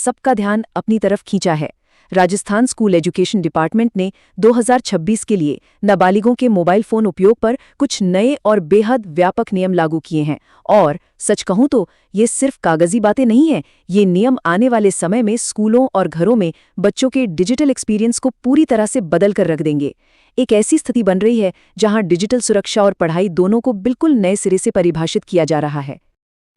सबका ध्यान अपनी तरफ खींचा है। राजस्थान स्कूल एजुकेशन डिपार्टमेंट ने 2026 के लिए नाबालिगों के मोबाइल फोन उपयोग पर कुछ नए और बेहद व्यापक नियम लागू किए हैं। और सच कहूं तो ये सिर्फ कागजी बातें नहीं हैं, ये नियम आने वाले समय में स्कूलों और घरों में बच्चों के डिजिटल एक्सपीरियंस को पूरी तरह से बदल कर रख देंगे। एक ऐसी स्थिति बन रही है जहां डिजिटल सुरक्षा और पढ़ाई दोनों को बिल्कुल नए सिरे से परिभाषित किया जा रहा है।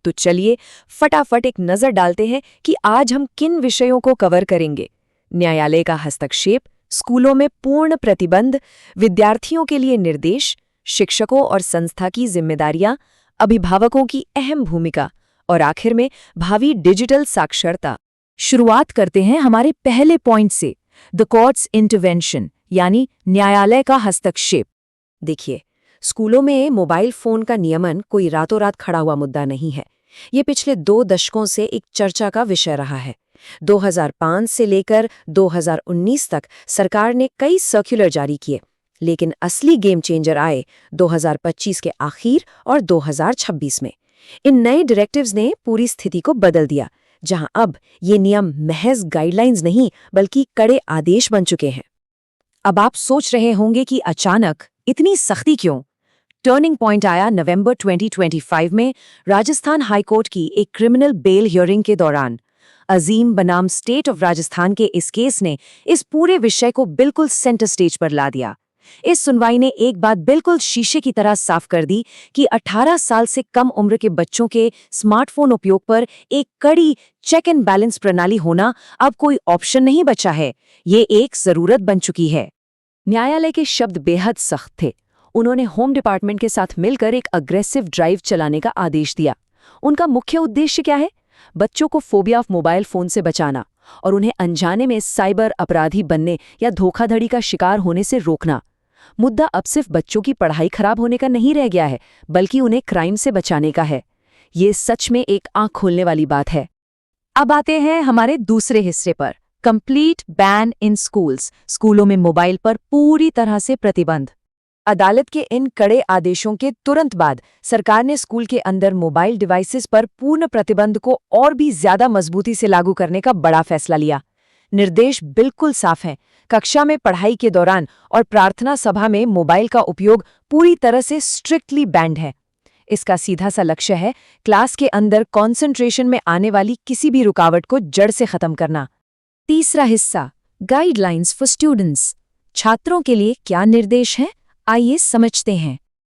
तो चलिए फटाफट एक नज़र डालते हैं कि आज हम किन विषयों को कवर करेंगे। न्यायालय का हस्तक्षेप, स्कूलों में पूर्ण प्रतिबंध, विद्यार्थियों के लिए निर्देश, शिक्षकों और संस्था की जिम्मेदारियां, अभिभावकों की अहम भूमिका और आखिर में भावी डिजिटल साक्षरता। शुरुआत करते हैं हमारे पहले पॉइंट से, द कोर्ट्स इंटरवेंशन यानी न्यायालय का हस्तक्षेप। देखिए, स्कूलों में मोबाइल फोन का नियमन कोई रातों रात खड़ा हुआ मुद्दा नहीं है। ये पिछले 2 दशकों से एक चर्चा का विषय रहा है। 2005 से लेकर 2019 तक सरकार ने कई सर्कुलर जारी किए, लेकिन असली गेम चेंजर आए 2025 के आखिर और 2026 में। इन नए डायरेक्टिव्स ने पूरी स्थिति को बदल दिया, जहां अब ये नियम महज गाइडलाइंस नहीं बल्कि कड़े आदेश बन चुके हैं। अब आप सोच रहे होंगे कि अचानक इतनी सख्ती क्यों? टर्निंग पॉइंट आया नवंबर 2025 में राजस्थान हाईकोर्ट की एक क्रिमिनल बेल हियरिंग के दौरान। अजीम बनाम स्टेट ऑफ राजस्थान के इस केस ने इस पूरे विषय को बिल्कुल सेंटर स्टेज पर ला दिया। इस सुनवाई ने एक बात बिल्कुल शीशे की तरह साफ कर दी कि 18 साल से कम उम्र के बच्चों के स्मार्टफोन उपयोग पर एक कड़ी चेक एंड बैलेंस प्रणाली होना अब कोई ऑप्शन नहीं बचा है, ये एक जरूरत बन चुकी है। न्यायालय के शब्द बेहद सख्त थे। उन्होंने होम डिपार्टमेंट के साथ मिलकर एक अग्रेसिव ड्राइव चलाने का आदेश दिया। उनका मुख्य उद्देश्य क्या है? बच्चों को फोबिया ऑफ मोबाइल फोन से बचाना और उन्हें अनजाने में साइबर अपराधी बनने या धोखाधड़ी का शिकार होने से रोकना। मुद्दा अब सिर्फ बच्चों की पढ़ाई खराब होने का नहीं रह गया है, बल्कि उन्हें क्राइम से बचाने का है। ये सच में एक आंख खोलने वाली बात है। अब आते हैं हमारे दूसरे हिस्से पर, कंप्लीट बैन इन स्कूल्स, स्कूलों में मोबाइल पर पूरी तरह से प्रतिबंध। अदालत के इन कड़े आदेशों के तुरंत बाद सरकार ने स्कूल के अंदर मोबाइल डिवाइसेस पर पूर्ण प्रतिबंध को और भी ज्यादा मजबूती से लागू करने का बड़ा फैसला लिया। निर्देश बिल्कुल साफ हैं। कक्षा में पढ़ाई के दौरान और प्रार्थना सभा में मोबाइल का उपयोग पूरी तरह से स्ट्रिक्टली बैंड है। इसका सीधा सा लक्ष्य है क्लास के अंदर कंसंट्रेशन में आने वाली किसी भी रुकावट को जड़ से खत्म करना। तीसरा हिस्सा, गाइडलाइंस फॉर स्टूडेंट्स। छात्रों के लिए क्या निर्देश हैं? आइए समझते हैं।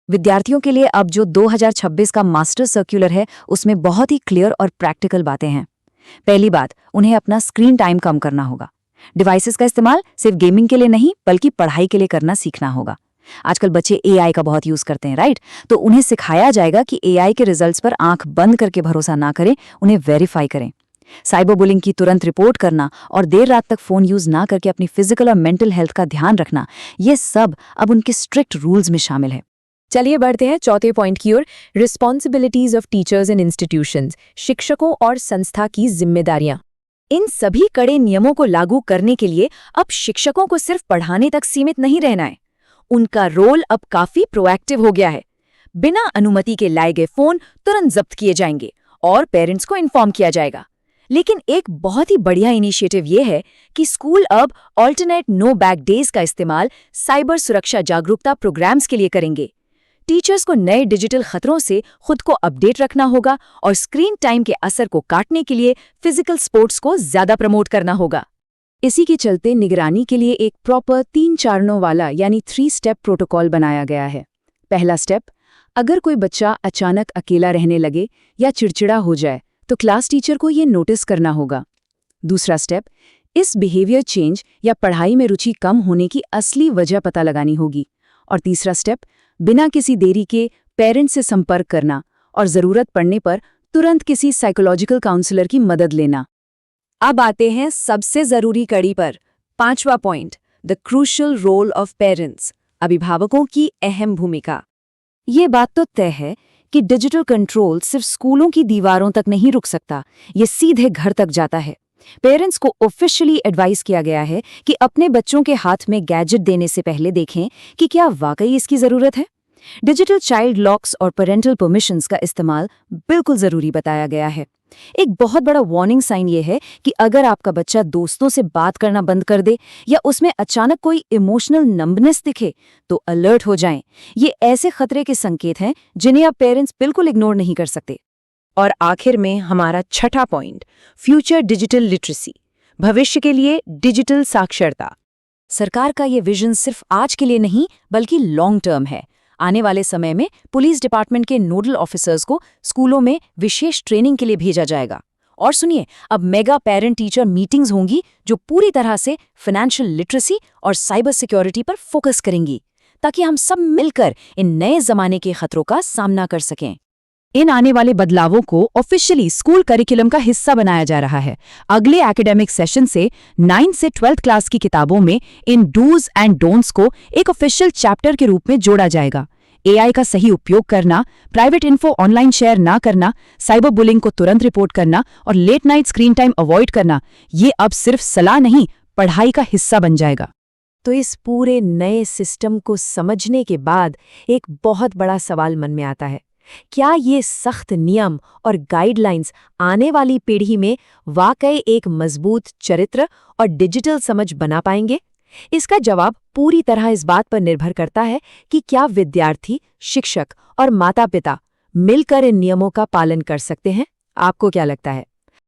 विद्यार्थियों के लिए अब जो 2026 का मास्टर सर्कुलर है, उसमें बहुत ही क्लियर और प्रैक्टिकल बातें हैं। पहली बात, उन्हें अपना स्क्रीन टाइम कम करना होगा। डिवाइसेस का इस्तेमाल सिर्फ गेमिंग के लिए नहीं बल्कि पढ़ाई के लिए करना सीखना होगा। आजकल बच्चे एआई का बहुत यूज करते हैं, राइट? तो उन्हें सिखाया जाएगा कि एआई के रिजल्ट्स पर आंख बंद करके भरोसा ना करें, उन्हें वेरीफाई करें। साइबर बुलिंग की तुरंत रिपोर्ट करना और देर रात तक फोन यूज ना करके अपनी फिजिकल और मेंटल हेल्थ का ध्यान रखना, ये सब अब उनके स्ट्रिक्ट रूल्स में शामिल है। चलिए बढ़ते हैं चौथे पॉइंट की ओर, responsibilities of teachers and institutions, शिक्षकों और संस्था की जिम्मेदारियां। इन सभी कड़े नियमों को लागू करने के लिए अब शिक्षकों को सिर्फ पढ़ाने तक सीमित नहीं रहना है। उनका रोल अब काफी प्रोएक्टिव हो गया है। बिना अनुमति के लाए गए फोन तुरंत जब्त किए जाएंगे और पेरेंट्स को इन्फॉर्म किया जाएगा। लेकिन एक बहुत ही बढ़िया इनिशिएटिव ये है कि स्कूल अब ऑल्टरनेट नो बैक डेज का इस्तेमाल साइबर सुरक्षा जागरूकता प्रोग्राम्स के लिए करेंगे। टीचर्स को नए डिजिटल खतरों से खुद को अपडेट रखना होगा और स्क्रीन टाइम के असर को काटने के लिए फिजिकल स्पोर्ट्स को ज्यादा प्रमोट करना होगा। इसी के चलते निगरानी के लिए एक प्रॉपर 3 चरणों वाला यानी 3 स्टेप प्रोटोकॉल बनाया गया है। पहला स्टेप, अगर कोई बच्चा अचानक अकेला रहने लगे या चिड़चिड़ा हो जाए तो क्लास टीचर को ये नोटिस करना होगा। दूसरा स्टेप, इस बिहेवियर चेंज या पढ़ाई में रुचि कम होने की असली वजह पता लगानी होगी। और तीसरा स्टेप, बिना किसी देरी के पेरेंट्स से संपर्क करना और ज़रूरत पड़ने पर तुरंत किसी साइकोलॉजिकल काउंसलर की मदद लेना। अब आते हैं सबसे ज़रूरी कड़ी पर, 5वां point, the crucial role of parents, अभिभावकों की अहम भूमिका। ये बात तो तय है कि डिजिटल कंट्रोल सिर्फ स्कूलों की दीवारों तक नहीं रुक सकता, ये सीधे घर तक जाता है। पेरेंट्स को ऑफिशियली एडवाइस किया गया है कि अपने बच्चों के हाथ में गैजेट देने से पहले देखें कि क्या वाकई इसकी ज़रूरत है। डिजिटल चाइल्ड लॉक्स और पेरेंटल परमिशंस का इस्तेमाल बिल्कुल ज़रूरी बताया गया है। एक बहुत बड़ा वार्निंग साइन ये है कि अगर आपका बच्चा दोस्तों से बात करना बंद कर दे या उसमें अचानक कोई इमोशनल नंबनेस दिखे तो अलर्ट हो जाएं। ये ऐसे खतरे के संकेत हैं जिन्हें आप पेरेंट्स बिल्कुल इग्नोर नहीं कर सकते। और आखिर में हमारा छठा पॉइंट, फ्यूचर डिजिटल लिटरेसी, भविष्य के लिए डिजिटल साक्षरता। सरकार का ये विजन सिर्फ आज के लिए नहीं बल्कि लॉन्ग टर्म है। आने वाले समय में पुलिस डिपार्टमेंट के नोडल ऑफिसर्स को स्कूलों में विशेष ट्रेनिंग के लिए भेजा जाएगा। और सुनिए, अब मेगा पेरेंट टीचर मीटिंग्स होंगी जो पूरी तरह से फाइनेंशियल लिटरेसी और साइबर सिक्योरिटी पर फोकस करेंगी, ताकि हम सब मिलकर इन नए जमाने के खतरों का सामना कर सकें। इन आने वाले बदलावों को ऑफिशियली स्कूल करिकुलम का हिस्सा बनाया जा रहा है। अगले एकेडमिक सेशन से 9th से 12th क्लास की किताबों में इन डूज एंड डोंट्स को एक ऑफिशियल चैप्टर के रूप में जोड़ा जाएगा। एआई का सही उपयोग करना, प्राइवेट इन्फो ऑनलाइन शेयर ना करना, साइबर बुलिंग को तुरंत रिपोर्ट करना और late night screen time avoid करना, ये अब सिर्फ सलाह नहीं, पढ़ाई का हिस्सा बन जाएगा। तो इस पूरे नए सिस्टम को समझने के बाद एक बहुत बड़ा सवाल मन में आता है, क्या ये सख्त नियम और गाइडलाइंस आने वाली पीढ़ी में वाकई एक मजबूत चरित्र और डिजिटल समझ बना पाएंगे? इसका जवाब पूरी तरह इस बात पर निर्भर करता है कि क्या विद्यार्थी, शिक्षक और माता-पिता मिलकर इन नियमों का पालन कर सकते हैं। आपको क्या लगता है?